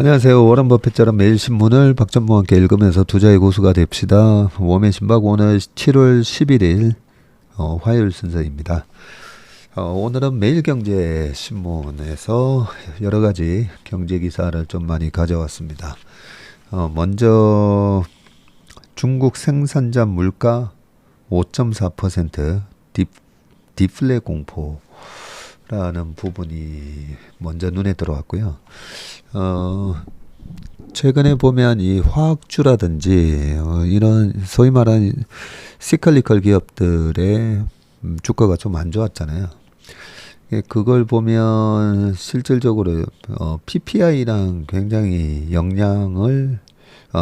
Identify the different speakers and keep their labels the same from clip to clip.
Speaker 1: 안녕하세요. 워런 버핏처럼 매일 신문을 박전무와 함께 읽으면서 투자의 고수가 됩시다. 웜의 신박 오늘 7월 11일 화요일 순서입니다. 오늘은 매일경제 신문에서 여러 가지 경제 기사를 좀 많이 가져왔습니다. 먼저 중국 생산자 물가 5.4% 디플레 공포라는 부분이 먼저 눈에 들어왔고요. 최근에 보면 이 화학주라든지 이런 소위 말하는 시클리컬 기업들의 주가가 좀 안 좋았잖아요. 그걸 보면 실질적으로 PPI랑 굉장히 영향을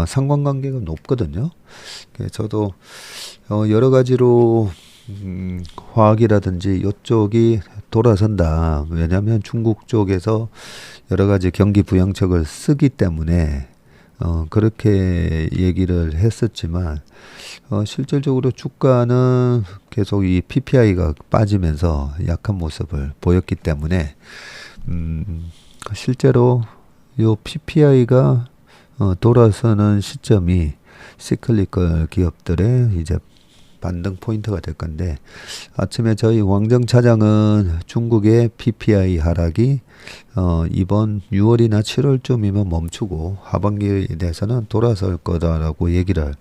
Speaker 1: 상관관계가 높거든요. 저도 여러 가지로 화학이라든지 이쪽이 돌아선다. 왜냐하면 중국 쪽에서 여러 가지 경기 부양책을 쓰기 때문에 그렇게 얘기를 했었지만 실질적으로 주가는 계속 이 PPI가 빠지면서 약한 모습을 보였기 때문에 실제로 이 PPI가 돌아서는 시점이 시클리컬 기업들의 이제 반등 포인트가 될 건데, 아침에 저희 왕정 차장은 중국의 PPI 하락이 이번 6월이나 7월쯤이면 멈추고 하반기에 대해서는 돌아설 거다라고 얘기를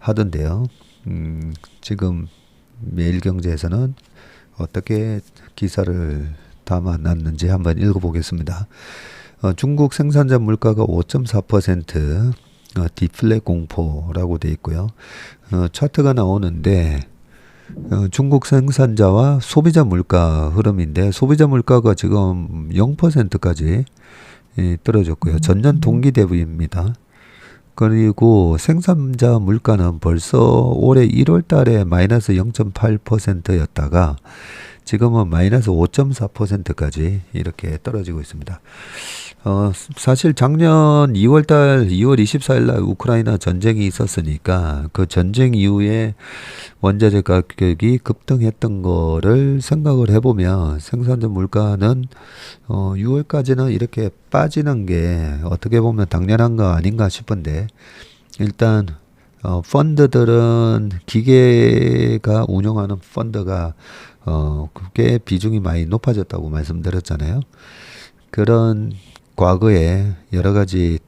Speaker 1: 하던데요. 지금 매일경제에서는 어떻게 기사를 담아놨는지 한번 읽어보겠습니다. 중국 생산자 물가가 5.4% 디플레 공포라고 되어 있고요. 차트가 나오는데 중국 생산자와 소비자 물가 흐름인데, 소비자 물가가 지금 0%까지 떨어졌고요. 전년 동기 대비입니다. 그리고 생산자 물가는 벌써 올해 1월 달에 마이너스 0.8%였다가 지금은 마이너스 5.4%까지 이렇게 떨어지고 있습니다. 사실 작년 2월 24일 날 우크라이나 전쟁이 있었으니까 그 전쟁 이후에 원자재 가격이 급등했던 거를 생각을 해보면 생산자 물가는 6월까지는 이렇게 빠지는 게 어떻게 보면 당연한 거 아닌가 싶은데, 일단 펀드들은 기계가 운영하는 펀드가 그게 비중이 많이 높아졌다고 말씀드렸잖아요. 그런 과거에 여러 가지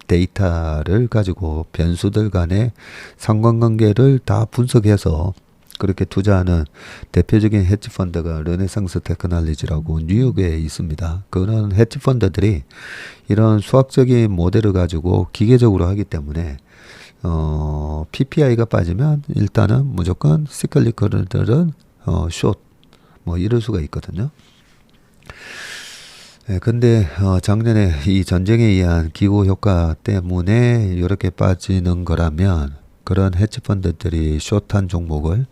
Speaker 1: 데이터를 가지고 변수들 간의 상관관계를 다 분석해서 그렇게 투자하는 대표적인 헤지펀드가 르네상스 테크놀로지라고 뉴욕에 있습니다. 그런 헤지펀드들이 이런 수학적인 모델을 가지고 기계적으로 하기 때문에 PPI가 빠지면 일단은 무조건 시클리컬들은 숏 뭐 이럴 수가 있거든요. 근데 작년에 이 전쟁에 의한 기후 효과 때문에 이렇게 빠지는 거라면 그런 헤지펀드들이 숏한 종목을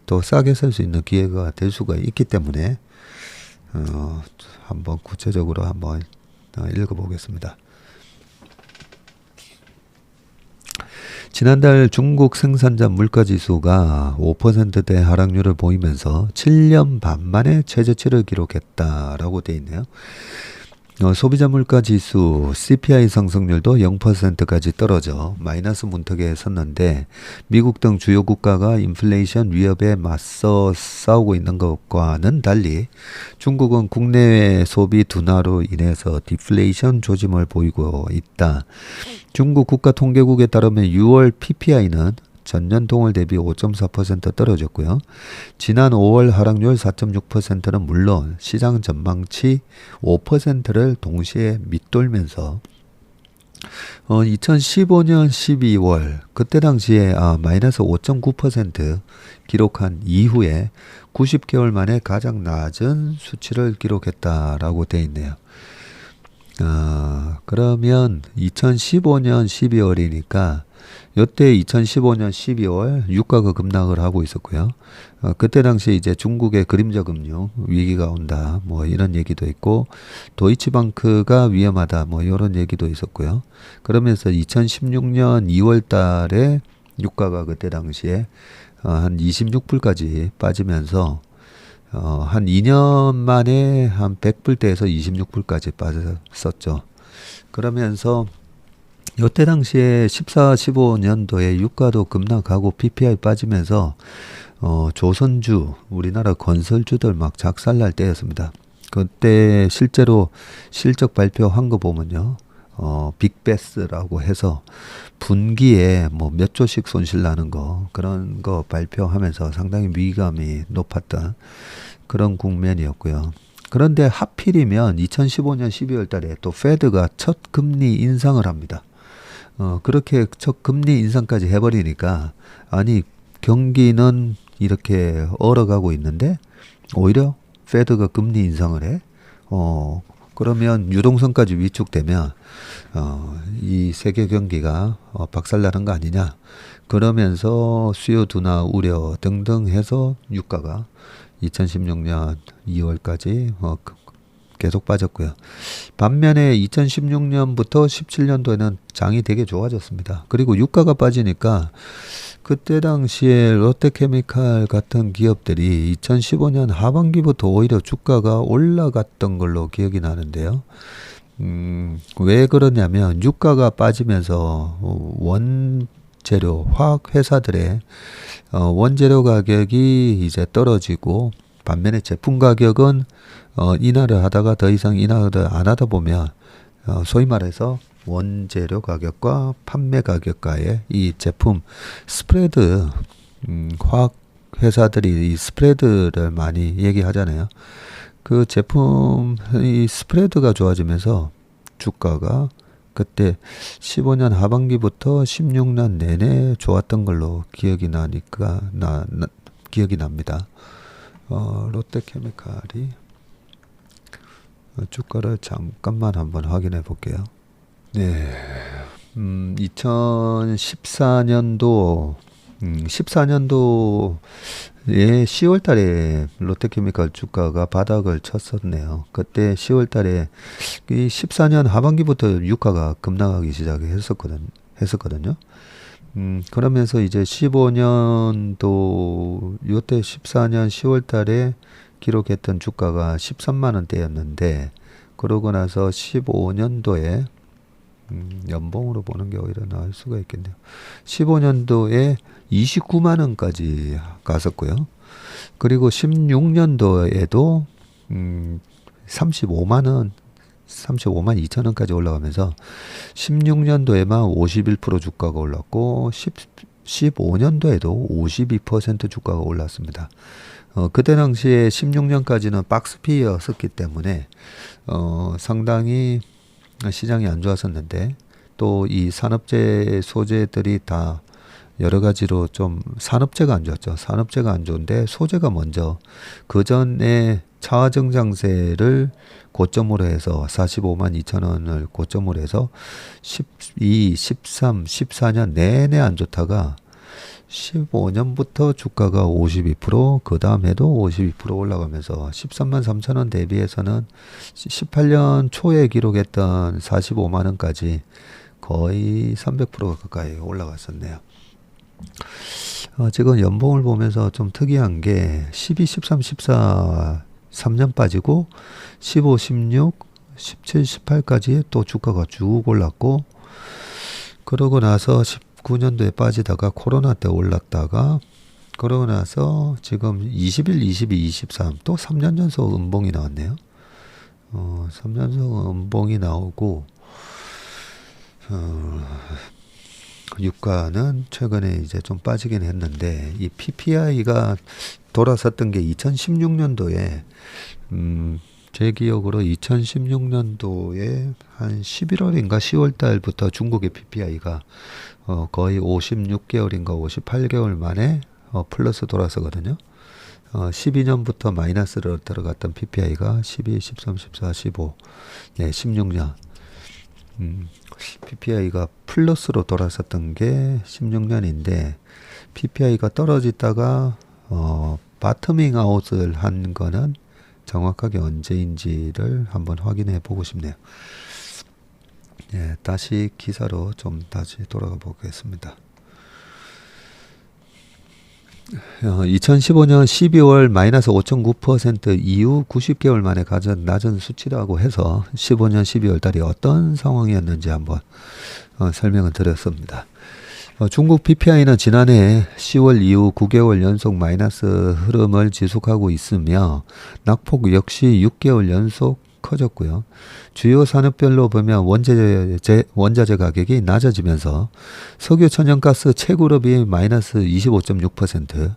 Speaker 1: 또 싸게 살 수 있는 기회가 될 수가 있기 때문에 한번 구체적으로 한번 읽어보겠습니다. 지난달 중국 생산자 물가지수가 5%대 하락률을 보이면서 7년 반 만에 최저치를 기록했다라고 되어 있네요. 소비자 물가지수 CPI 상승률도 0%까지 떨어져 마이너스 문턱에 섰는데, 미국 등 주요 국가가 인플레이션 위협에 맞서 싸우고 있는 것과는 달리 중국은 국내외 소비 둔화로 인해서 디플레이션 조짐을 보이고 있다. 중국 국가통계국에 따르면 6월 PPI는 전년 동월 대비 5.4% 떨어졌고요. 지난 5월 하락률 4.6%는 물론 시장 전망치 5%를 동시에 밑돌면서 2015년 12월 그때 당시에 마이너스 5.9% 기록한 이후에 90개월 만에 가장 낮은 수치를 기록했다라고 되어 있네요. 그러면 2015년 12월이니까 요때 2015년 12월 유가가 급락을 하고 있었고요. 그때 당시 이제 중국의 그림자 금융 위기가 온다, 뭐 이런 얘기도 있고, 도이치방크가 위험하다, 뭐 이런 얘기도 있었고요. 그러면서 2016년 2월 달에 유가가 그때 당시에 한 26불까지 빠지면서 한 2년 만에 한 100불대에서 26불까지 빠졌었죠. 그러면서 요때 당시에 14, 15년도에 유가도 급락하고 PPI 빠지면서 조선주, 우리나라 건설주들 막 작살날 때였습니다. 그때 실제로 실적 발표한 거 보면요. 빅베스라고 해서 분기에 뭐 몇 조씩 손실 나는 거, 그런 거 발표하면서 상당히 위기감이 높았던 그런 국면이었고요. 그런데 하필이면 2015년 12월 달에 또 페드가 첫 금리 인상을 합니다. 그렇게 첫 금리 인상까지 해버리니까, 아니, 경기는 이렇게 얼어가고 있는데, 오히려 페드가 금리 인상을 해? 그러면 유동성까지 위축되면, 이 세계 경기가 박살나는 거 아니냐. 그러면서 수요 둔화 우려 등등 해서 유가가 2016년 2월까지 계속 빠졌고요. 반면에 2016년부터 17년도에는 장이 되게 좋아졌습니다. 그리고 유가가 빠지니까 그때 당시에 롯데케미칼 같은 기업들이 2015년 하반기부터 오히려 주가가 올라갔던 걸로 기억이 나는데요. 왜 그러냐면 유가가 빠지면서 원재료, 화학 회사들의 원재료 가격이 이제 떨어지고, 반면에 제품 가격은 인하를 하다가 더 이상 인하를 안 하다 보면 소위 말해서 원재료 가격과 판매 가격과의 이 제품 스프레드, 화학 회사들이 이 스프레드를 많이 얘기하잖아요. 그 제품 이 스프레드가 좋아지면서 주가가 그때 15년 하반기부터 16년 내내 좋았던 걸로 기억이 나니까 기억이 납니다. 롯데케미칼이 주가를 잠깐만 한번 확인해 볼게요. 네. 2014년도 14년도에 10월 달에 롯데케미칼 주가가 바닥을 쳤었네요. 그때 10월 달에 이 14년 하반기부터 유가가 급락하기 했었거든요. 그러면서 이제 15년도 요때 14년 10월 달에 기록했던 주가가 13만 원대였는데, 그러고 나서 15년도에 연봉으로 보는 게 오히려 나을 수가 있겠네요. 15년도에 29만 원까지 갔었고요. 그리고 16년도에도 35만 원, 35만 2천 원까지 올라가면서 16년도에만 51% 주가가 올랐고 15년도에도 52% 주가가 올랐습니다. 그때 당시에 16년까지는 박스피였었기 때문에 상당히 시장이 안 좋았었는데, 또 이 산업재 소재들이 다 여러 가지로 좀 산업재가 안 좋았죠. 산업재가 안 좋은데 소재가 먼저 그 전에 차화정장세를 고점으로 해서 45만 2천 원을 고점으로 해서 12, 13, 14년 내내 안 좋다가 15년부터 주가가 52%, 그 다음 해도 52% 올라가면서 13만 3천 원 대비해서는 18년 초에 기록했던 45만 원까지 거의 300% 가까이 올라갔었네요. 지금 연봉을 보면서 좀 특이한 게 12, 13, 14 3년 빠지고 15, 16, 17, 18까지 또 주가가 쭉 올랐고, 그러고 나서 19년도에 빠지다가 코로나 때 올랐다가, 그러고 나서 지금 21, 22, 23 또 3년 연속 음봉이 나왔네요. 3년 연속 음봉이 나오고, 유가는 최근에 이제 좀 빠지긴 했는데, 이 PPI가 돌아섰던 게 2016년도에 제 기억으로 2016년도에 한 11월인가 10월 달부터 중국의 PPI가 거의 56개월인가 58개월 만에 플러스 돌아서거든요. 12년부터 마이너스로 들어갔던 PPI가 12, 13, 14, 15, 네, 16년. PPI가 플러스로 돌아섰던 게 16년인데, PPI가 떨어지다가 바터밍 아웃을 한 거는 정확하게 언제인지를 한번 확인해 보고 싶네요. 예, 다시 기사로 좀 다시 돌아가 보겠습니다. 2015년 12월 마이너스 5.9% 이후 90개월 만에 가장 낮은 수치라고 해서 15년 12월 달이 어떤 상황이었는지 한번 설명을 드렸습니다. 중국 PPI는 지난해 10월 이후 9개월 연속 마이너스 흐름을 지속하고 있으며 낙폭 역시 6개월 연속 커졌고요. 주요 산업별로 보면 원자재 가격이 낮아지면서 석유, 천연가스, 채굴업이 마이너스 25.6%,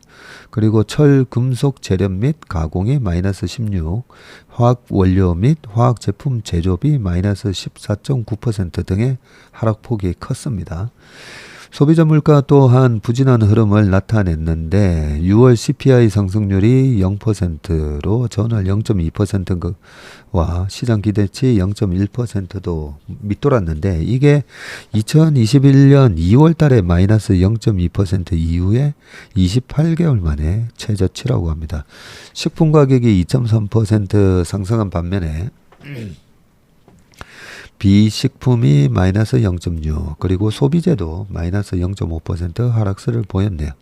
Speaker 1: 그리고 철, 금속, 재련 및 가공이 마이너스 16, 화학 원료 및 화학 제품 제조업이 마이너스 14.9% 등의 하락폭이 컸습니다. 소비자 물가 또한 부진한 흐름을 나타냈는데 6월 CPI 상승률이 0%로 전월 0.2%와 시장 기대치 0.1%도 밑돌았는데 이게 2021년 2월 달에 마이너스 0.2% 이후에 28개월 만에 최저치라고 합니다. 식품 가격이 2.3% 상승한 반면에 비식품이 마이너스 0.6, 그리고 소비재도 마이너스 0.5% 하락세를 보였네요.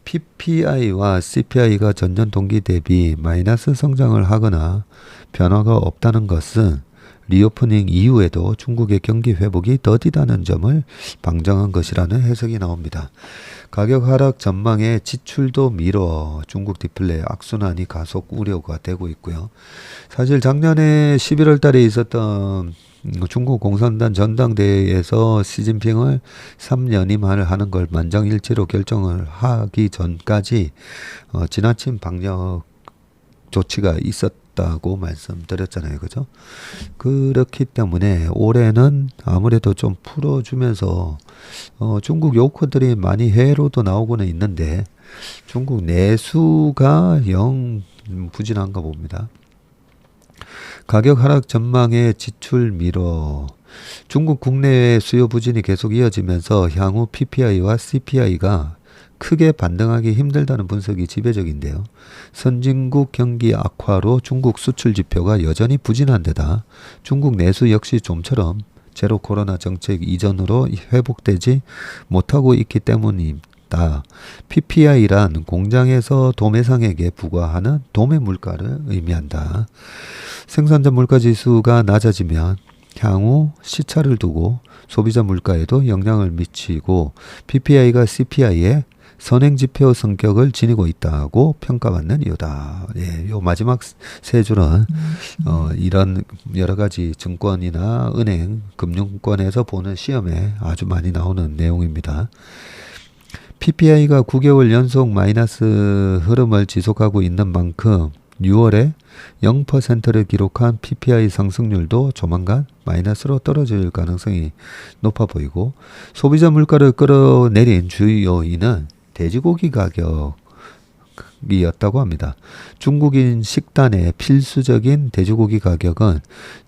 Speaker 1: PPI와 CPI가 전년 동기 대비 마이너스 성장을 하거나 변화가 없다는 것은 리오프닝 이후에도 중국의 경기 회복이 더디다는 점을 방증한 것이라는 해석이 나옵니다. 가격 하락 전망에 지출도 미뤄 중국 디플레 악순환이 가속 우려가 되고 있고요. 사실 작년에 11월 달에 있었던 중국 공산당 전당대회에서 시진핑을 3연임을 하는 걸 만장일치로 결정을 하기 전까지 지나친 방역 조치가 있었다고 말씀드렸잖아요. 그죠? 그렇기 때문에 올해는 아무래도 좀 풀어주면서 중국 요커들이 많이 해외로도 나오고는 있는데 중국 내수가 영 부진한가 봅니다. 가격 하락 전망에 지출 미뤄. 중국 국내외 수요 부진이 계속 이어지면서 향후 PPI와 CPI가 크게 반등하기 힘들다는 분석이 지배적인데요. 선진국 경기 악화로 중국 수출 지표가 여전히 부진한 데다 중국 내수 역시 좀처럼 제로 코로나 정책 이전으로 회복되지 못하고 있기 때문이다. PPI란 공장에서 도매상에게 부과하는 도매 물가를 의미한다. 생산자 물가 지수가 낮아지면 향후 시차를 두고 소비자 물가에도 영향을 미치고 PPI가 CPI에 선행지표 성격을 지니고 있다고 평가받는 이유다. 예, 요 마지막 세 줄은 이런 여러 가지 증권이나 은행, 금융권에서 보는 시험에 아주 많이 나오는 내용입니다. PPI가 9개월 연속 마이너스 흐름을 지속하고 있는 만큼 6월에 0%를 기록한 PPI 상승률도 조만간 마이너스로 떨어질 가능성이 높아 보이고 소비자 물가를 끌어내린 주요 요인은 돼지고기 가격이었다고 합니다. 중국인 식단의 필수적인 돼지고기 가격은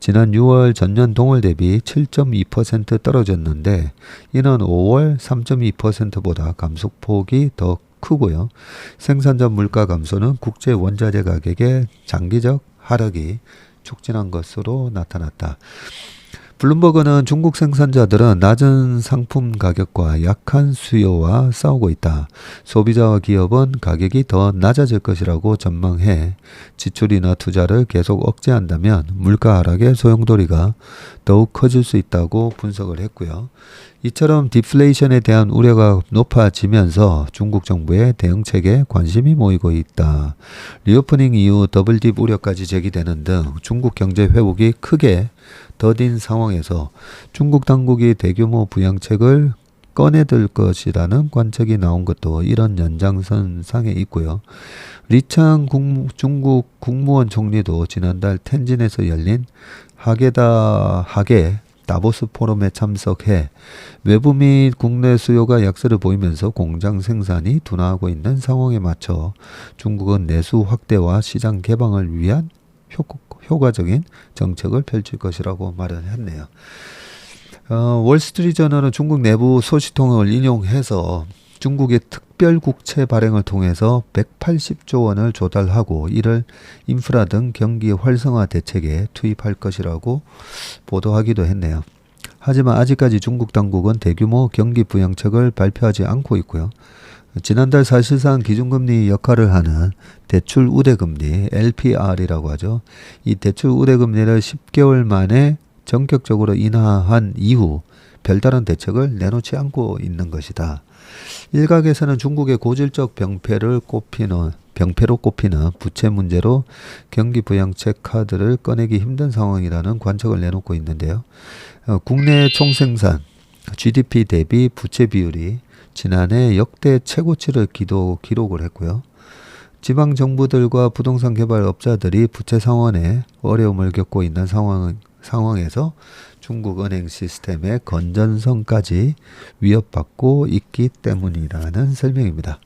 Speaker 1: 지난 6월 전년 동월 대비 7.2% 떨어졌는데 이는 5월 3.2%보다 감소폭이 더 크고요. 생산자 물가 감소는 국제 원자재 가격의 장기적 하락이 촉진한 것으로 나타났다. 블룸버그는 중국 생산자들은 낮은 상품 가격과 약한 수요와 싸우고 있다. 소비자와 기업은 가격이 더 낮아질 것이라고 전망해 지출이나 투자를 계속 억제한다면 물가 하락의 소용돌이가 더욱 커질 수 있다고 분석을 했고요. 이처럼 디플레이션에 대한 우려가 높아지면서 중국 정부의 대응책에 관심이 모이고 있다. 리오프닝 이후 더블딥 우려까지 제기되는 등 중국 경제 회복이 크게 더딘 상황에서 중국 당국이 대규모 부양책을 꺼내들 것이라는 관측이 나온 것도 이런 연장선상에 있고요. 리창 중국 국무원 총리도 지난달 텐진에서 열린 하게 다보스 포럼에 참석해 외부 및 국내 수요가 약세를 보이면서 공장 생산이 둔화하고 있는 상황에 맞춰 중국은 내수 확대와 시장 개방을 위한 효과적인 정책을 펼칠 것이라고 말을 했네요. 월스트리트저널은 중국 내부 소식통을 인용해서 중국의 특별국채 발행을 통해서 180조 원을 조달하고 이를 인프라 등 경기 활성화 대책에 투입할 것이라고 보도하기도 했네요. 하지만 아직까지 중국 당국은 대규모 경기 부양책을 발표하지 않고 있고요. 지난달 사실상 기준금리 역할을 하는 대출 우대금리 LPR이라고 하죠. 이 대출 우대금리를 10개월 만에 전격적으로 인하한 이후 별다른 대책을 내놓지 않고 있는 것이다. 일각에서는 중국의 고질적 병폐로 꼽히는 부채 문제로 경기 부양책 카드를 꺼내기 힘든 상황이라는 관측을 내놓고 있는데요. 국내 총생산 GDP 대비 부채 비율이 지난해 역대 최고치를 기록을 했고요. 지방 정부들과 부동산 개발업자들이 부채 상환에 어려움을 겪고 있는 상황에서 중국 은행 시스템의 건전성까지 위협받고 있기 때문이라는 설명입니다.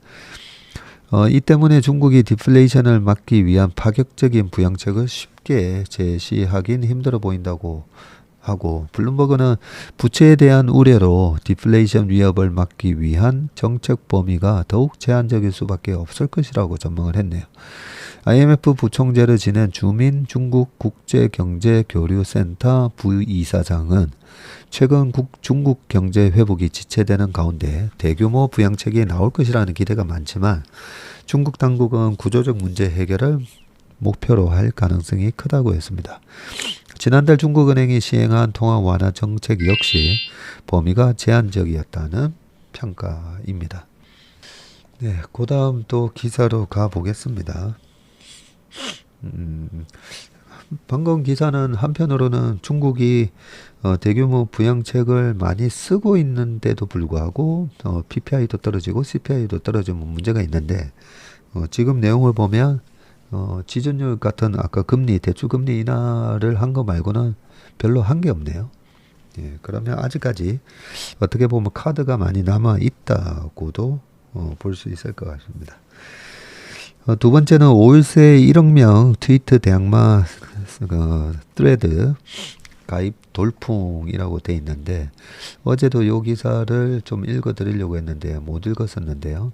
Speaker 1: 이 때문에 중국이 디플레이션을 막기 위한 파격적인 부양책을 쉽게 제시하긴 힘들어 보인다고 하고, 블룸버그는 부채에 대한 우려로 디플레이션 위협을 막기 위한 정책 범위가 더욱 제한적일 수밖에 없을 것이라고 전망을 했네요. IMF 부총재를 지낸 주민 중국 국제경제교류센터 부이사장은 최근 중국 경제 회복이 지체되는 가운데 대규모 부양책이 나올 것이라는 기대가 많지만 중국 당국은 구조적 문제 해결을 목표로 할 가능성이 크다고 했습니다. 지난달 중국은행이 시행한 통화 완화 정책 역시 범위가 제한적이었다는 평가입니다. 네, 그 다음 또 기사로 가보겠습니다. 방금 기사는 한편으로는 중국이 대규모 부양책을 많이 쓰고 있는데도 불구하고 PPI도 떨어지고 CPI도 떨어지면 문제가 있는데, 지금 내용을 보면 지준율 같은 아까 대출 금리 인하를 한 거 말고는 별로 한 게 없네요. 예, 그러면 아직까지 어떻게 보면 카드가 많이 남아 있다고도 볼 수 있을 것 같습니다. 두 번째는 5일새 1억 명 트위터 대항마 트레드 가입 돌풍이라고 돼 있는데, 어제도 이 기사를 좀 읽어드리려고 했는데 못 읽었었는데요.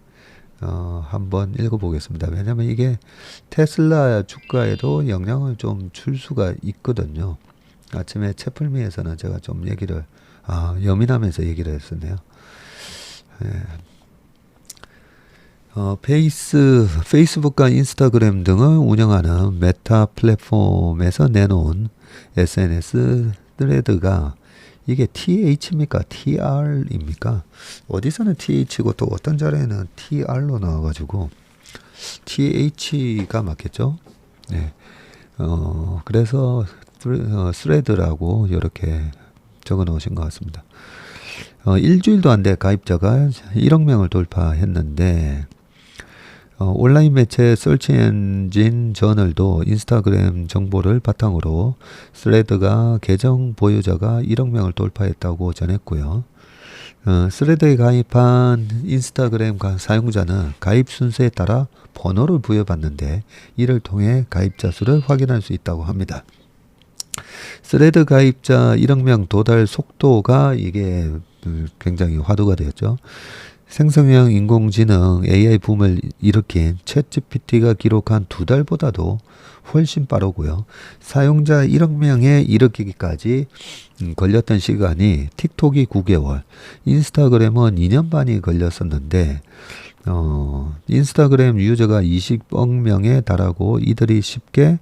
Speaker 1: 한번 읽어보겠습니다. 왜냐면 이게 테슬라 주가에도 영향을 좀 줄 수가 있거든요. 아침에 채플미에서는 제가 좀 여민하면서 얘기를 했었네요. 예. 페이스북과 인스타그램 등을 운영하는 메타 플랫폼에서 내놓은 SNS 스레드가 이게 TH입니까? TR입니까? 어디서는 TH고 또 어떤 자리에는 TR로 나와가지고 TH가 맞겠죠? 네. 그래서 스레드라고 이렇게 적어 놓으신 것 같습니다. 일주일도 안 돼 가입자가 1억 명을 돌파했는데, 온라인 매체 서치 엔진 저널도 인스타그램 정보를 바탕으로 스레드가 계정 보유자가 1억 명을 돌파했다고 전했고요. 스레드에 가입한 인스타그램 사용자는 가입 순서에 따라 번호를 부여받는데 이를 통해 가입자 수를 확인할 수 있다고 합니다. 스레드 가입자 1억 명 도달 속도가 이게 굉장히 화두가 되었죠. 생성형 인공지능 AI 붐을 일으킨 챗GPT가 기록한 2달보다도 훨씬 빠르고요. 사용자 1억 명에 일으키기까지 걸렸던 시간이 틱톡이 9개월, 인스타그램은 2년 반이 걸렸었는데, 인스타그램 유저가 20억 명에 달하고 이들이 쉽게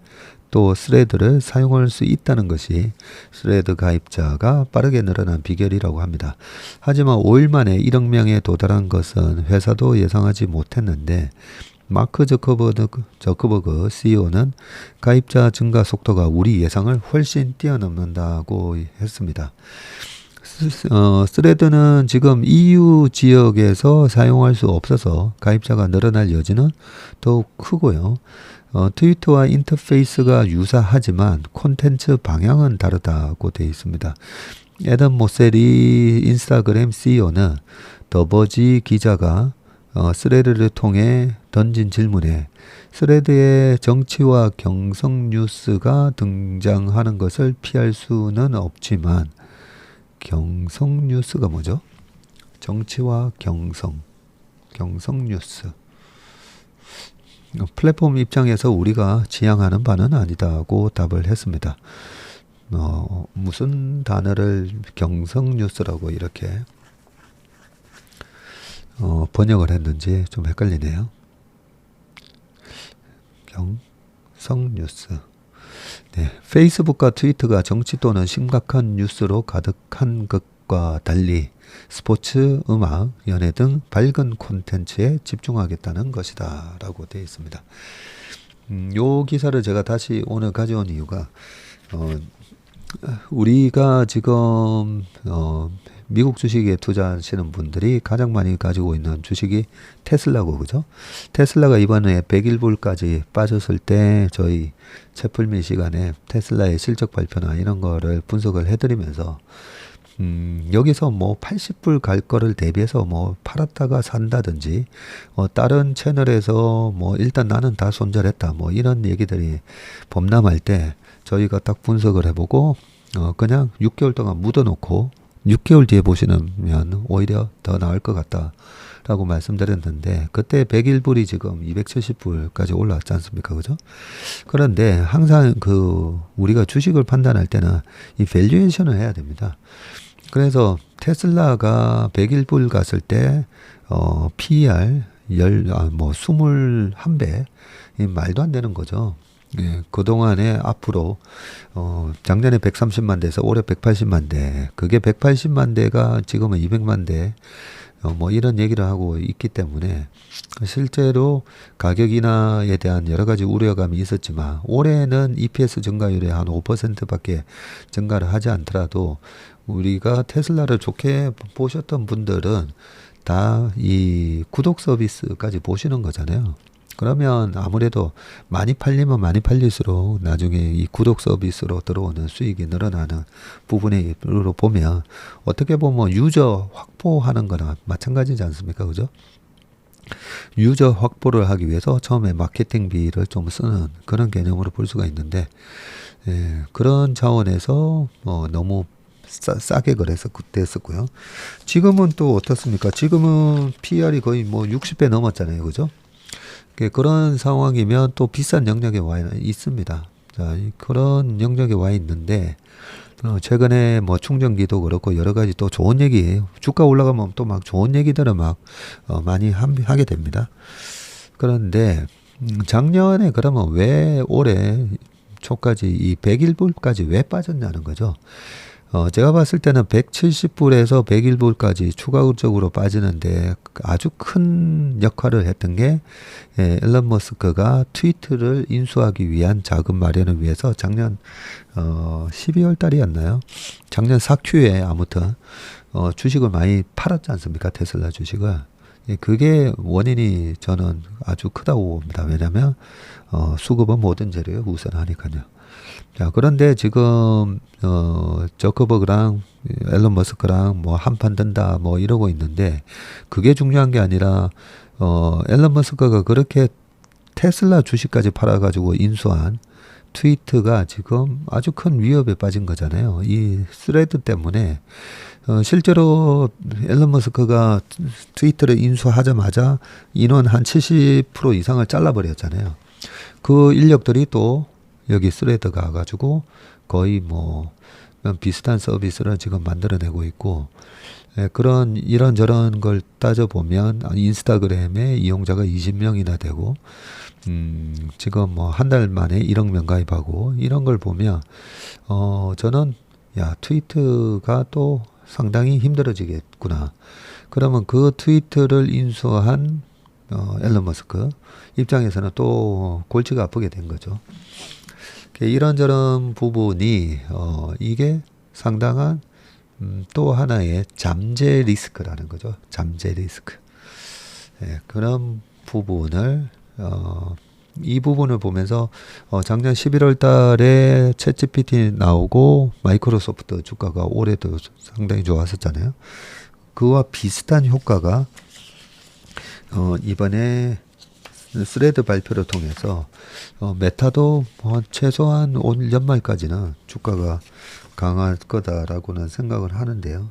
Speaker 1: 또 스레드를 사용할 수 있다는 것이 스레드 가입자가 빠르게 늘어난 비결이라고 합니다. 하지만 5일 만에 1억 명에 도달한 것은 회사도 예상하지 못했는데, 마크 저커버그 CEO는 가입자 증가 속도가 우리 예상을 훨씬 뛰어넘는다고 했습니다. 스레드는 지금 EU 지역에서 사용할 수 없어서 가입자가 늘어날 여지는 더욱 크고요. 트위터와 인터페이스가 유사하지만 콘텐츠 방향은 다르다고 되어 있습니다. 애덤 모셀이 인스타그램 CEO는 더버지 기자가 스레드를 통해 던진 질문에 스레드에 정치와 경성 뉴스가 등장하는 것을 피할 수는 없지만, 경성 뉴스가 뭐죠? 정치와 경성 뉴스. 플랫폼 입장에서 우리가 지향하는 바는 아니다고 답을 했습니다. 무슨 단어를 경성 뉴스라고 이렇게 번역을 했는지 좀 헷갈리네요. 경성뉴스. 네, 페이스북과 트위터가 정치 또는 심각한 뉴스로 가득한 것과 달리 스포츠, 음악, 연애 등 밝은 콘텐츠에 집중하겠다는 것이다 라고 되어 있습니다. 요 기사를 제가 다시 오늘 가져온 이유가 우리가 지금 미국 주식에 투자하시는 분들이 가장 많이 가지고 있는 주식이 테슬라고, 그죠? 테슬라가 이번에 101불까지 빠졌을 때 저희 채플미 시간에 테슬라의 실적 발표나 이런 거를 분석을 해드리면서 여기서 뭐 80불 갈 거를 대비해서 뭐 팔았다가 산다든지 다른 채널에서 뭐 일단 나는 다 손절했다 뭐 이런 얘기들이 범람할 때 저희가 딱 분석을 해보고 그냥 6개월 동안 묻어놓고 6개월 뒤에 보시면 오히려 더 나을 것 같다 라고 말씀드렸는데, 그때 101불이 지금 270불까지 올라왔지 않습니까? 그죠? 그런데 항상 우리가 주식을 판단할 때는 이 밸류에이션을 해야 됩니다. 그래서 테슬라가 101불 갔을 때 PER 21배, 말도 안 되는 거죠. 예, 그동안에 앞으로 작년에 130만 대에서 올해 180만 대, 그게 180만 대가 지금은 200만 대, 뭐 이런 얘기를 하고 있기 때문에 실제로 가격 인하에 대한 여러 가지 우려감이 있었지만 올해는 EPS 증가율이 한 5%밖에 증가를 하지 않더라도 우리가 테슬라를 좋게 보셨던 분들은 다 이 구독 서비스까지 보시는 거잖아요. 그러면 아무래도 많이 팔리면 많이 팔릴수록 나중에 이 구독 서비스로 들어오는 수익이 늘어나는 부분으로 보면 어떻게 보면 유저 확보하는 거나 마찬가지지 않습니까? 그죠? 유저 확보를 하기 위해서 처음에 마케팅비를 좀 쓰는 그런 개념으로 볼 수가 있는데, 그런 차원에서 너무 싸게 거래해서 그때 했었고요. 지금은 또 어떻습니까? 지금은 PR이 거의 뭐 60배 넘었잖아요. 그죠? 그런 상황이면 또 비싼 영역에 와 있습니다. 자, 그런 영역에 와 있는데, 최근에 뭐 충전기도 그렇고 여러 가지 또 좋은 얘기, 주가 올라가면 또 막 좋은 얘기들을 막 많이 하게 됩니다. 그런데 작년에 그러면 왜 올해 초까지 이 101불까지 왜 빠졌냐는 거죠. 제가 봤을 때는 170불에서 101불까지 추가적으로 빠지는데 아주 큰 역할을 했던 게 일론 머스크가 트위터를 인수하기 위한 자금 마련을 위해서 작년 12월 달이었나요? 작년 4Q에 아무튼 주식을 많이 팔았지 않습니까? 테슬라 주식을. 그게 원인이 저는 아주 크다고 봅니다. 왜냐하면 수급은 모든 재료에 우선하니까요. 자, 그런데 지금 저커버그랑 앨런 머스크랑 뭐 한판 든다 뭐 이러고 있는데, 그게 중요한 게 아니라 앨런 머스크가 그렇게 테슬라 주식까지 팔아가지고 인수한 트위터가 지금 아주 큰 위협에 빠진 거잖아요. 이 스레드 때문에 실제로 앨런 머스크가 트위터를 인수하자마자 인원 한 70% 이상을 잘라버렸잖아요. 그 인력들이 또 여기 스레드 가가지고 거의 뭐 비슷한 서비스를 지금 만들어내고 있고, 그런 이런저런 걸 따져보면 인스타그램에 이용자가 20명이나 되고, 지금 뭐 한 달 만에 1억 명 가입하고, 이런 걸 보면 저는 트위터가 또 상당히 힘들어지겠구나. 그러면 그 트위터를 인수한 앨런 머스크 입장에서는 또 골치가 아프게 된 거죠. 이런저런 부분이 이게 상당한 또 하나의 잠재 리스크라는 거죠. 잠재 리스크. 그런 부분을 이 부분을 보면서 작년 11월 달에 챗GPT 나오고 마이크로소프트 주가가 올해도 상당히 좋았었잖아요. 그와 비슷한 효과가 이번에 스레드 발표를 통해서 메타도 최소한 올 연말까지는 주가가 강할 거다라고는 생각을 하는데요.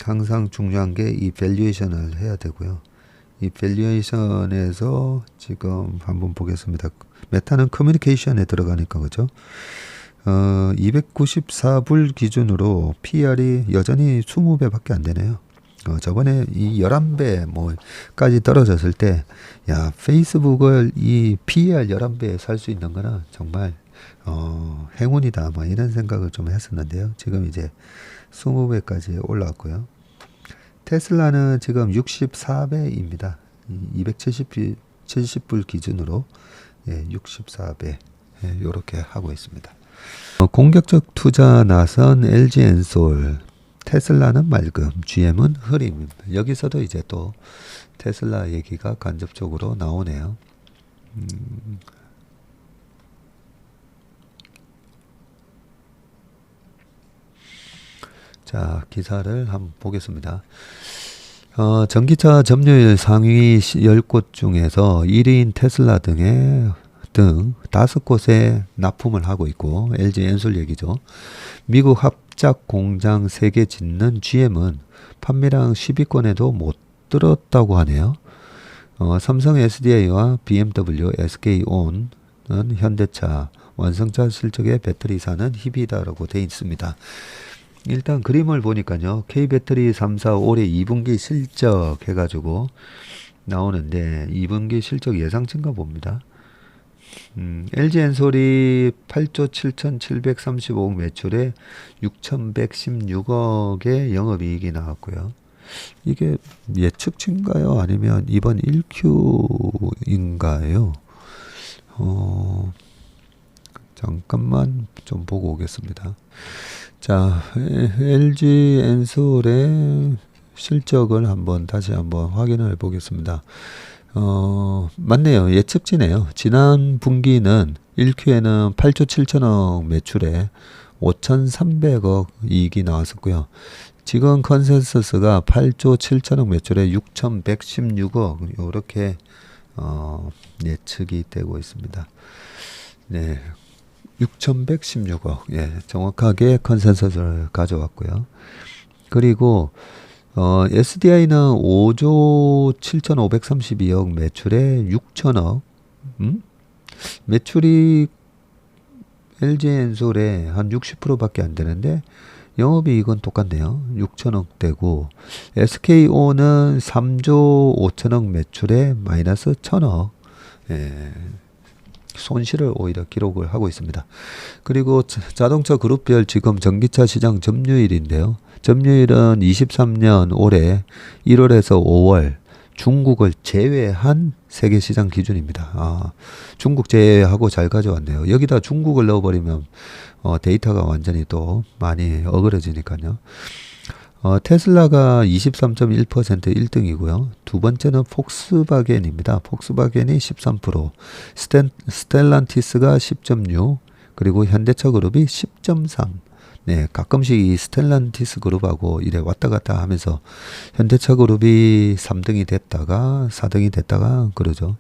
Speaker 1: 항상 중요한 게 이 밸류에이션을 해야 되고요. 이 밸류에이션에서 지금 한번 보겠습니다. 메타는 커뮤니케이션에 들어가니까 그죠? 294불 기준으로 PR이 여전히 20배밖에 안 되네요. 저번에 이 11배 뭐까지 떨어졌을 때, 야, 페이스북을 이 PER 11배에 살 수 있는 거는 정말 행운이다. 뭐 이런 생각을 좀 했었는데요. 지금 이제 20배까지 올라왔고요. 테슬라는 지금 64배입니다. 270불 기준으로 64배 이렇게 하고 있습니다. 공격적 투자 나선 LG 엔솔, 테슬라는 맑음, GM은 흐림. 여기서도 이제 또 테슬라 얘기가 간접적으로 나오네요. 자, 기사를 한번 보겠습니다. 전기차 점유율 상위 10곳 중에서 1위인 테슬라 등 5곳에 납품을 하고 있고, LG 엔솔 얘기죠. 미국 합작 공장 3개 짓는 GM은 판매량 10위권에도 못 들었다고 하네요. 삼성 SDI와 BMW, SK온은 현대차, 완성차 실적의 배터리사는 희비다라고 되어 있습니다. 일단 그림을 보니까요, K배터리 3사 올해 2분기 실적 해가지고 나오는데 2분기 실적 예상치인가 봅니다. LG엔솔이 8조 7,735억 매출에 6,116억의 영업이익이 나왔고요. 이게 예측치인가요? 아니면 이번 1Q인가요? 잠깐만 좀 보고 오겠습니다. 자, LG 엔솔의 실적을 다시 한번 확인을 해 보겠습니다. 맞네요. 예측치네요. 지난 분기는 1Q에는 8조 7천억 매출에 5,300억 이익이 나왔었고요. 지금 컨센서스가 8조 7천억 매출에 6,116억 이렇게 예측이 되고 있습니다. 네. 6,116억. 정확하게 컨센서스를 가져왔고요. 그리고 SDI는 5조 7,532억 매출에 6천억. 매출이 LG엔솔의 한 60%밖에 안 되는데 영업이익은 똑같네요. 6천억대고, SK온은 3조 5천억 매출에 마이너스 1천억. 손실을 오히려 기록을 하고 있습니다. 그리고 자동차 그룹별 지금 전기차 시장 점유율인데요. 점유율은 23년 올해 1월에서 5월 중국을 제외한 세계 시장 기준입니다. 중국 제외하고 잘 가져왔네요. 여기다 중국을 넣어버리면 데이터가 완전히 또 많이 어그러지니까요. 테슬라가 23.1% 1등이고요. 두 번째는 폭스바겐입니다. 폭스바겐이 13%, 스텔란티스가 10.6, 그리고 현대차 그룹이 10.3. 네, 가끔씩 이 스텔란티스 그룹하고 이래 왔다 갔다 하면서 현대차 그룹이 3등이 됐다가 4등이 됐다가 그러죠.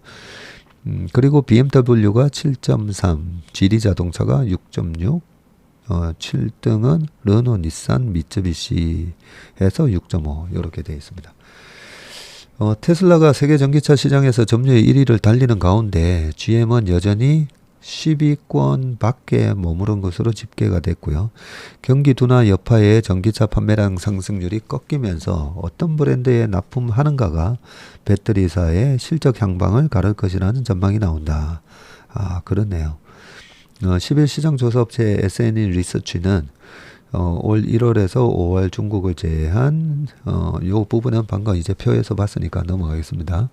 Speaker 1: 그리고 BMW가 7.3, 지리자동차가 6.6, 7등은 르노, 닛산, 미쯔비시 해서 6.5 이렇게 되어 있습니다. 테슬라가 세계 전기차 시장에서 점유율 1위를 달리는 가운데 GM은 여전히 10위권 밖에 머무른 것으로 집계가 됐고요. 경기 둔화 여파에 전기차 판매량 상승률이 꺾이면서 어떤 브랜드에 납품하는가가 배터리사의 실적 향방을 가를 것이라는 전망이 나온다. 그렇네요. 10일 시장 조사업체 S&E 리서치는 올 1월에서 5월 중국을 제외한 요 부분은 방금 이제 표에서 봤으니까 넘어가겠습니다.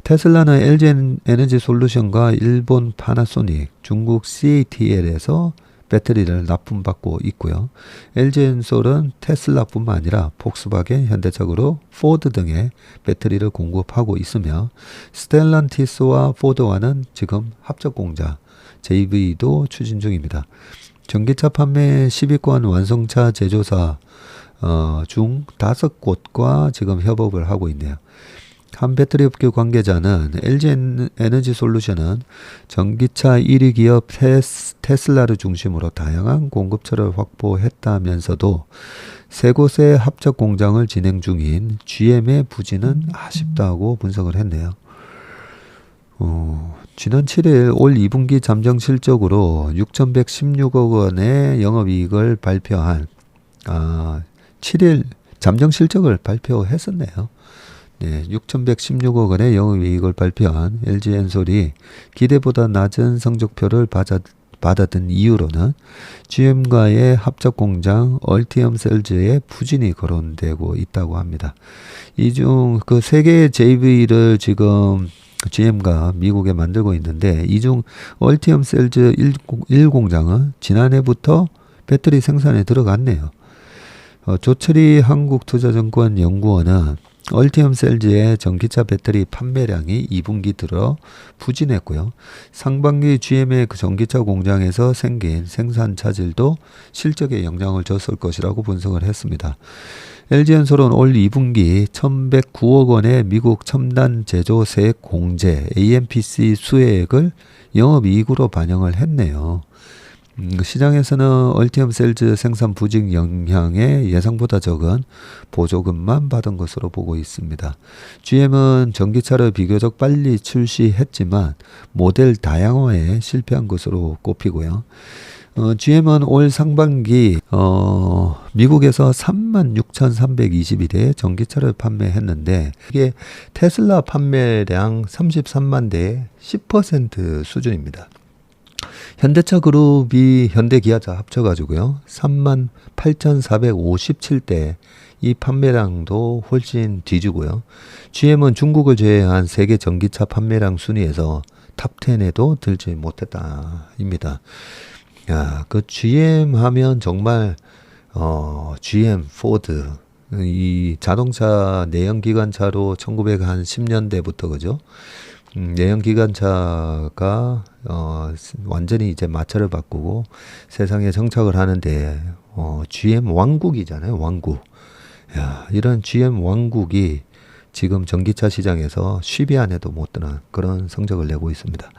Speaker 1: 테슬라는 LG 에너지 솔루션과 일본 파나소닉, 중국 CATL에서 배터리를 납품받고 있고요. LG엔솔은 테슬라뿐만 아니라 폭스바겐, 현대차그룹, 포드 등의 배터리를 공급하고 있으며, 스텔란티스와 포드와는 지금 합작 공장 JV도 추진 중입니다. 전기차 판매 10위권 완성차 제조사 중 5곳과 지금 협업을 하고 있네요. 한 배터리 업계 관계자는 LG 에너지 솔루션은 전기차 1위 기업 테슬라를 중심으로 다양한 공급처를 확보했다면서도 세 곳의 합작 공장을 진행 중인 GM의 부진은 아쉽다고 분석을 했네요. 지난 7일 올 2분기 잠정 실적으로 6,116억 원의 영업이익을 발표한 7일 잠정 실적을 발표했었네요. 네, 6,116억 원의 영업이익을 발표한 LG엔솔이 기대보다 낮은 성적표를 받았던 이유로는 GM과의 합작공장 얼티엄 셀즈의 부진이 거론되고 있다고 합니다. 이 중 그 세 개의 JV를 지금 GM과 미국에 만들고 있는데, 이 중 얼티엄 셀즈 1공장은 지난해부터 배터리 생산에 들어갔네요. 조철이 한국투자증권 연구원은 얼티엄 셀즈의 전기차 배터리 판매량이 2분기 들어 부진했고요. 상반기 GM의 그 전기차 공장에서 생긴 생산 차질도 실적에 영향을 줬을 것이라고 분석을 했습니다. LG엔솔은 올 2분기 1,109억 원의 미국 첨단 제조 세액 공제 AMPC 수혜액을 영업이익으로 반영을 했네요. 시장에서는 얼티엄 셀즈 생산 부진 영향에 예상보다 적은 보조금만 받은 것으로 보고 있습니다. GM은 전기차를 비교적 빨리 출시했지만 모델 다양화에 실패한 것으로 꼽히고요. GM은 올 상반기 미국에서 36,321대의 전기차를 판매했는데, 이게 테슬라 판매량 33만 대의 10% 수준입니다. 현대차 그룹이 현대기아차 합쳐가지고요, 38,457대, 이 판매량도 훨씬 뒤지고요. GM은 중국을 제외한 세계 전기차 판매량 순위에서 탑10에도 들지 못했다입니다. 야, 그 GM 하면 정말 GM, 포드, 이 자동차 내연기관차로 1910년대부터 그죠? 내연기관차가 완전히 이제 마찰을 바꾸고 세상에 정착을 하는데, GM 왕국이잖아요, 왕국. 야, 이런 GM 왕국이 지금 전기차 시장에서 10위 안에도 못 드는 그런 성적을 내고 있습니다.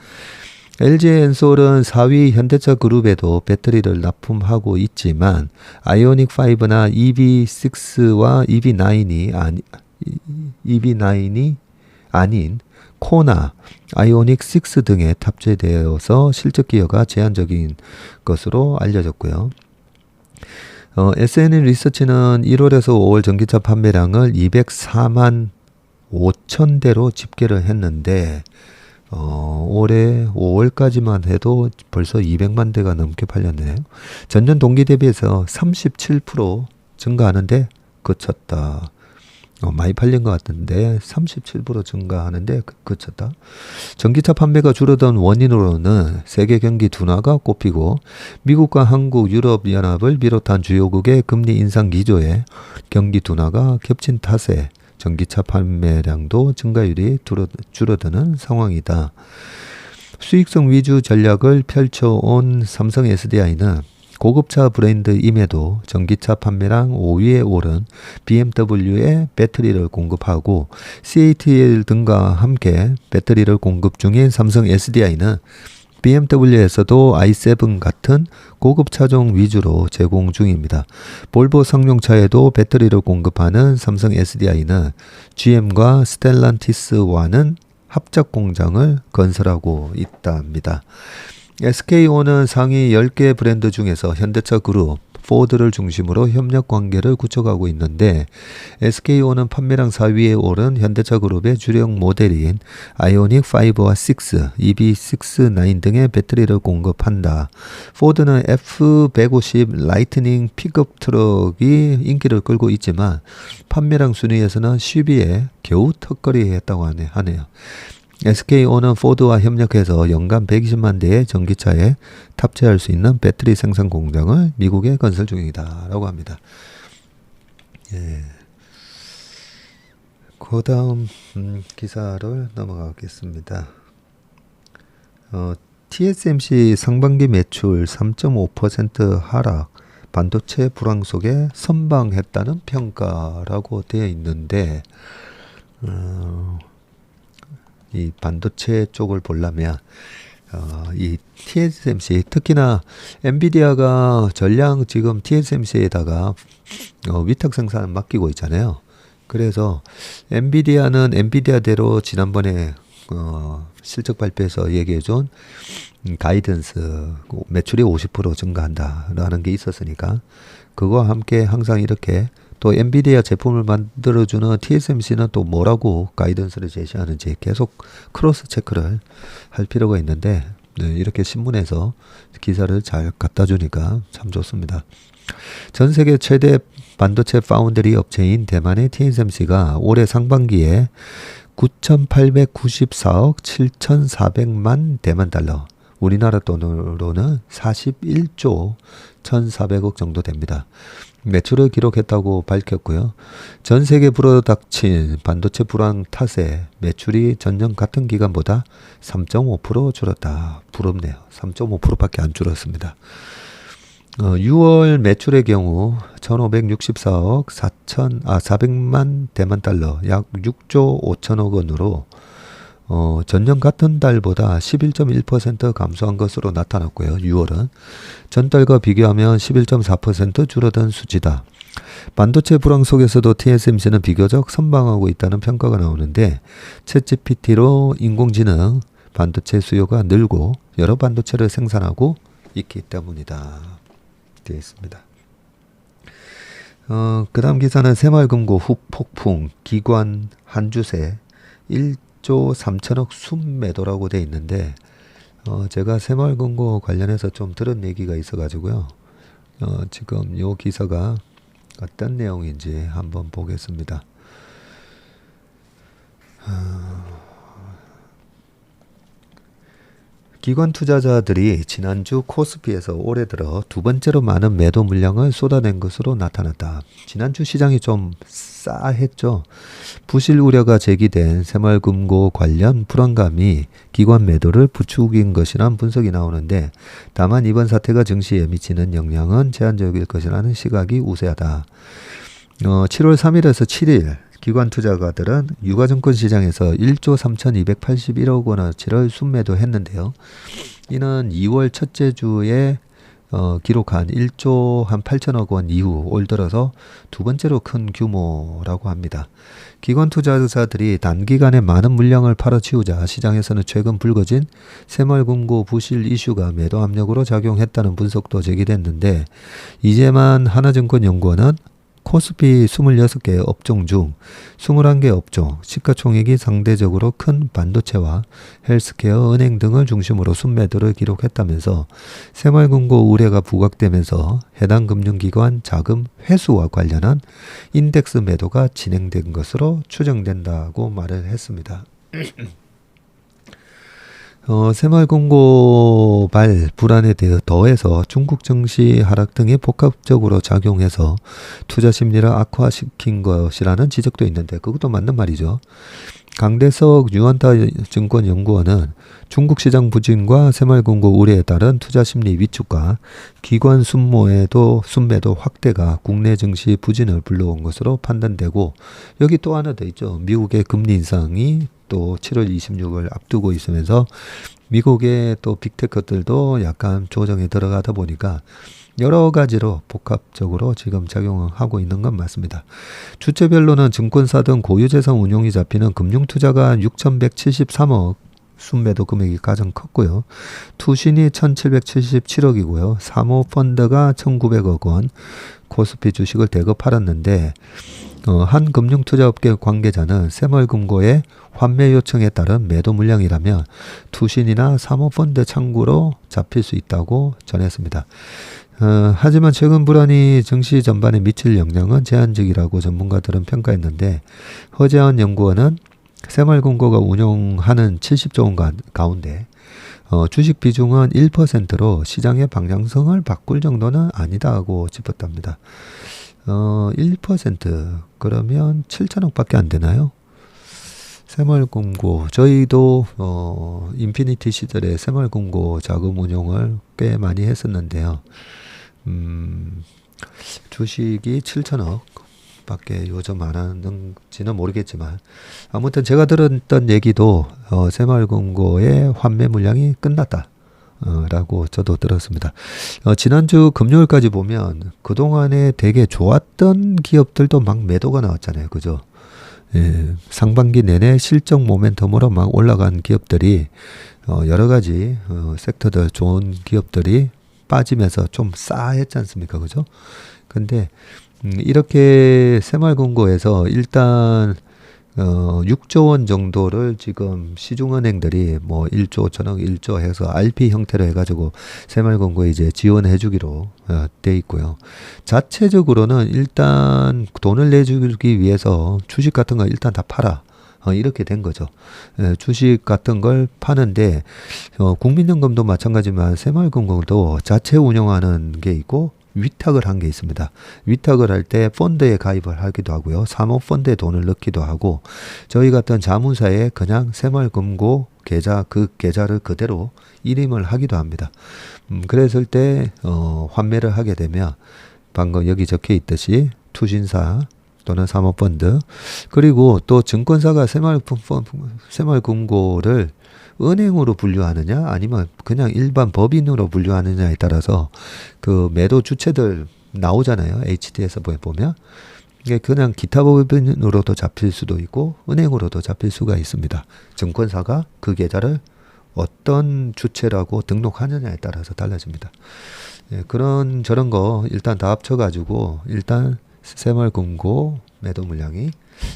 Speaker 1: LG엔솔은 4위 현대차 그룹에도 배터리를 납품하고 있지만, 아이오닉 5나 EV6와 EV9이 아닌 코나 아이오닉 6 등에 탑재되어서 실적 기여가 제한적인 것으로 알려졌고요. SNL 리서치는 1월에서 5월 전기차 판매량을 204만 5천 대로 집계를 했는데, 올해 5월까지만 해도 벌써 200만 대가 넘게 팔렸네요. 전년 동기 대비해서 37% 증가하는데 그쳤다. 많이 팔린 것 같은데 37% 증가하는데 그쳤다. 전기차 판매가 줄어든 원인으로는 세계 경기 둔화가 꼽히고, 미국과 한국, 유럽연합을 비롯한 주요국의 금리 인상 기조에 경기 둔화가 겹친 탓에 전기차 판매량도 증가율이 줄어드는 상황이다. 수익성 위주 전략을 펼쳐온 삼성 SDI는 고급차 브랜드임에도 전기차 판매량 5위에 오른 BMW에 배터리를 공급하고, CATL 등과 함께 배터리를 공급 중인 삼성 SDI는 BMW에서도 i7 같은 고급 차종 위주로 제공 중입니다. 볼보 상용차에도 배터리를 공급하는 삼성 SDI는 GM과 스텔란티스와는 합작 공장을 건설하고 있답니다. SK온은 상위 10개 브랜드 중에서 현대차 그룹, 포드를 중심으로 협력 관계를 구축하고 있는데, SK온은 판매량 4위에 오른 현대차 그룹의 주력 모델인 아이오닉 5와 6, EV6, 9 등의 배터리를 공급한다. 포드는 F150 라이트닝 픽업 트럭이 인기를 끌고 있지만 판매량 순위에서는 10위에 겨우 턱걸이했다고 하네요. SK온은 포드와 협력해서 연간 120만 대의 전기차에 탑재할 수 있는 배터리 생산 공장을 미국에 건설 중이다 라고 합니다. 예. 그 다음 기사를 넘어가겠습니다. TSMC 상반기 매출 3.5% 하락, 반도체 불황 속에 선방했다는 평가라고 되어 있는데, 이 반도체 쪽을 보려면 이 TSMC, 특히나 엔비디아가 전량 지금 TSMC에다가 위탁 생산을 맡기고 있잖아요. 그래서 엔비디아는 엔비디아대로 지난번에 실적 발표에서 얘기해준 가이던스 매출이 50% 증가한다라는 게 있었으니까, 그거와 함께 항상 이렇게 또 엔비디아 제품을 만들어주는 TSMC는 또 뭐라고 가이던스를 제시하는지 계속 크로스 체크를 할 필요가 있는데 네, 이렇게 신문에서 기사를 잘 갖다 주니까 참 좋습니다. 전 세계 최대 반도체 파운드리 업체인 대만의 TSMC가 올해 상반기에 9,894억 7,400만 대만 달러, 우리나라 돈으로는 41조 1,400억 정도 됩니다. 매출을 기록했다고 밝혔고요. 전 세계 불어닥친 반도체 불황 탓에 매출이 전년 같은 기간보다 3.5% 줄었다. 부럽네요. 3.5%밖에 안 줄었습니다. 6월 매출의 경우 1,564억 400만 대만 달러, 약 6조 5천억 원으로 전년 같은 달보다 11.1% 감소한 것으로 나타났고요. 6월은 전달과 비교하면 11.4% 줄어든 수치다. 반도체 불황 속에서도 TSMC는 비교적 선방하고 있다는 평가가 나오는데 챗GPT로 인공지능 반도체 수요가 늘고 여러 반도체를 생산하고 있기 때문이다. 되어 있습니다. 그 다음 기사는 새마을금고 후폭풍 기관 한주세 1조 3천억 순매도라고 되어 있는데 제가 새마을금고 관련해서 좀 들은 얘기가 있어 가지고요. 지금 요 기사가 어떤 내용인지 한번 보겠습니다. 기관 투자자들이 지난주 코스피에서 올해 들어 두 번째로 많은 매도 물량을 쏟아낸 것으로 나타났다. 지난주 시장이 좀 싸했죠. 부실 우려가 제기된 새마을금고 관련 불안감이 기관 매도를 부추긴 것이란 분석이 나오는데 다만 이번 사태가 증시에 미치는 영향은 제한적일 것이라는 시각이 우세하다. 7월 3일에서 7일 기관 투자가들은 유가증권 시장에서 1조 3,281억 원어치를 순매도했는데요. 이는 2월 첫째 주에 기록한 1조 한 8천억 원 이후 올 들어서 두 번째로 큰 규모라고 합니다. 기관 투자자들이 단기간에 많은 물량을 팔아치우자 시장에서는 최근 불거진 새마을금고 부실 이슈가 매도 압력으로 작용했다는 분석도 제기됐는데 이재만 하나증권연구원은 코스피 26개 업종 중 21개 업종, 시가총액이 상대적으로 큰 반도체와 헬스케어, 은행 등을 중심으로 순매도를 기록했다면서 새마을금고 우려가 부각되면서 해당 금융기관 자금 회수와 관련한 인덱스 매도가 진행된 것으로 추정된다고 말을 했습니다. 새마을금고발 불안에 대해 더해서 중국 증시 하락 등이 복합적으로 작용해서 투자 심리를 악화시킨 것이라는 지적도 있는데 그것도 맞는 말이죠. 강대석 유한타 증권연구원은 중국 시장 부진과 새마을금고 우려에 따른 투자 심리 위축과 기관 순매도 확대가 국내 증시 부진을 불러온 것으로 판단되고 여기 또 하나 더 있죠. 미국의 금리 인상이 또 7월 26을 앞두고 있으면서 미국의 또 빅테크들도 약간 조정에 들어가다 보니까 여러 가지로 복합적으로 지금 작용하고 있는 건 맞습니다. 주체별로는 증권사 등 고유재산 운용이 잡히는 금융투자가 6,173억 순매도 금액이 가장 컸고요. 투신이 1,777억이고요. 사모펀드가 1,900억 원 코스피 주식을 대거 팔았는데 한 금융투자업계 관계자는 새마을금고의 환매 요청에 따른 매도 물량이라면 투신이나 사모펀드 창구로 잡힐 수 있다고 전했습니다. 하지만 최근 불안이 증시 전반에 미칠 영향은 제한적이라고 전문가들은 평가했는데 허재환 연구원은 새마을금고가 운용하는 70조 원 가운데 주식 비중은 1%로 시장의 방향성을 바꿀 정도는 아니다고 짚었답니다. 1% 그러면 7천억밖에 안 되나요? 새마을금고 저희도 인피니티 시절에 새마을금고 자금 운용을 꽤 많이 했었는데요. 주식이 7천억 밖에 요즘 안 하는지는 모르겠지만 아무튼 제가 들었던 얘기도 새마을금고의 환매 물량이 끝났다. 라고 저도 들었습니다. 지난주 금요일까지 보면 그동안에 되게 좋았던 기업들도 막 매도가 나왔잖아요. 그죠? 예, 상반기 내내 실적 모멘텀으로 막 올라간 기업들이 여러 가지 섹터들 좋은 기업들이 빠지면서 좀 싸했지 않습니까? 그죠? 근데 이렇게 새마을금고에서 일단 6조 원 정도를 지금 시중은행들이 뭐 1조, 전억 1조 해서 RP 형태로 해가지고 새마을금고에 이제 지원해 주기로 돼 있고요. 자체적으로는 일단 돈을 내주기 위해서 주식 같은 거 일단 다 팔아. 이렇게 된 거죠. 주식 같은 걸 파는데 국민연금도 마찬가지지만 새마을금고도 자체 운영하는 게 있고 위탁을 한 게 있습니다. 위탁을 할 때 펀드에 가입을 하기도 하고요. 사모펀드에 돈을 넣기도 하고 저희 같은 자문사에 그냥 새마을금고 계좌 그 계좌를 그대로 일임을 하기도 합니다. 그랬을 때 환매를 하게 되면 방금 여기 적혀 있듯이 투신사 또는 사모펀드 그리고 또 증권사가 새마을금고를 은행으로 분류하느냐 아니면 그냥 일반 법인으로 분류하느냐에 따라서 그 매도 주체들 나오잖아요. HT에서 보면 이게 그냥 기타 법인으로도 잡힐 수도 있고 은행으로도 잡힐 수가 있습니다. 증권사가 그 계좌를 어떤 주체라고 등록하느냐에 따라서 달라집니다. 그런 저런 거 일단 다 합쳐가지고 일단 새마을금고 매도 물량이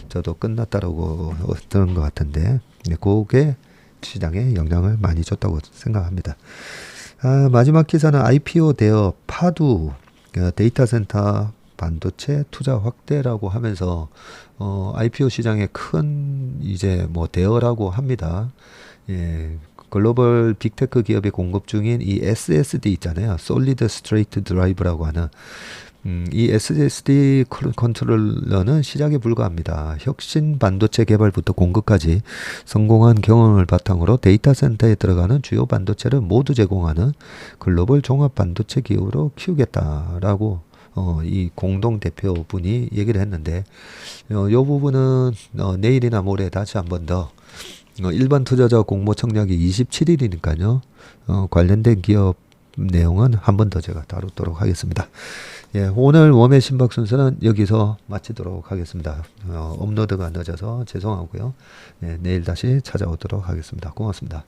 Speaker 1: 저도 끝났다라고 들은 것 같은데 그게 시장에 영향을 많이 줬다고 생각합니다. 마지막 기사는 IPO 대여 파두 데이터 센터 반도체 투자 확대라고 하면서 IPO 시장에 큰 이제 뭐 대여라고 합니다. 예, 글로벌 빅테크 기업이 공급 중인 이 SSD 있잖아요. Solid State Drive라고 하는 이 SSD 컨트롤러는 시작에 불과합니다. 혁신 반도체 개발부터 공급까지 성공한 경험을 바탕으로 데이터 센터에 들어가는 주요 반도체를 모두 제공하는 글로벌 종합 반도체 기업으로 키우겠다라고 이 공동 대표분이 얘기를 했는데 이 부분은 내일이나 모레 다시 한 번 더 일반 투자자 공모 청약이 27일이니까요. 관련된 기업 내용은 한 번 더 제가 다루도록 하겠습니다. 예, 오늘 웜의 신박 순서는 여기서 마치도록 하겠습니다. 업로드가 늦어서 죄송하고요. 예, 내일 다시 찾아오도록 하겠습니다. 고맙습니다.